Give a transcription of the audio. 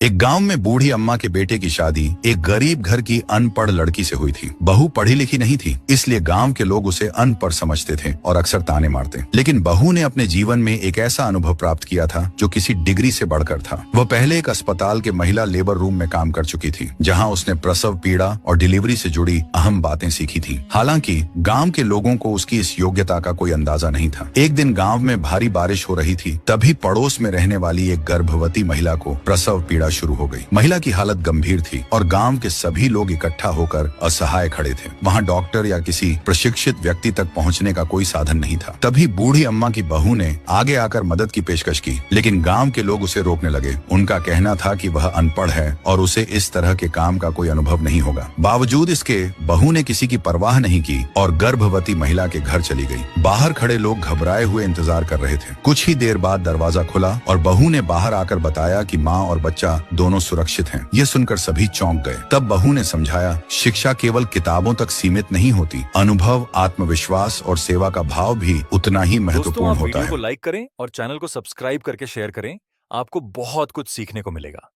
एक गांव में बूढ़ी अम्मा के बेटे की शादी एक गरीब घर की अनपढ़ लड़की से हुई थी। बहू पढ़ी लिखी नहीं थी, इसलिए गांव के लोग उसे अनपढ़ समझते थे और अक्सर ताने मारते। लेकिन बहू ने अपने जीवन में एक ऐसा अनुभव प्राप्त किया था जो किसी डिग्री से बढ़कर था। वह पहले एक अस्पताल के महिला लेबर रूम में काम कर चुकी थी, जहाँ उसने प्रसव पीड़ा और डिलीवरी से जुड़ी अहम बातें सीखी थी। हालांकि गाँव के लोगों को उसकी इस योग्यता का कोई अंदाजा नहीं था। एक दिन गाँव में भारी बारिश हो रही थी, तभी पड़ोस में रहने वाली एक गर्भवती महिला को प्रसव पीड़ा शुरू हो गई। महिला की हालत गंभीर थी और गांव के सभी लोग इकट्ठा होकर असहाय खड़े थे। वहां डॉक्टर या किसी प्रशिक्षित व्यक्ति तक पहुंचने का कोई साधन नहीं था। तभी बूढ़ी अम्मा की बहू ने आगे आकर मदद की पेशकश की, लेकिन गांव के लोग उसे रोकने लगे। उनका कहना था कि वह अनपढ़ है और उसे इस तरह के काम का कोई अनुभव नहीं होगा। बावजूद इसके बहू ने किसी की परवाह नहीं की और गर्भवती महिला के घर चली गई। बाहर खड़े लोग घबराए हुए इंतजार कर रहे थे। कुछ ही देर बाद दरवाजा खुला और बहू ने बाहर आकर बताया कि माँ और बच्चा दोनों सुरक्षित हैं। यह सुनकर सभी चौंक गए। तब बहू ने समझाया, शिक्षा केवल किताबों तक सीमित नहीं होती। अनुभव, आत्मविश्वास और सेवा का भाव भी उतना ही महत्वपूर्ण होता है। वीडियो को लाइक करें और चैनल को सब्सक्राइब करके शेयर करें। आपको बहुत कुछ सीखने को मिलेगा।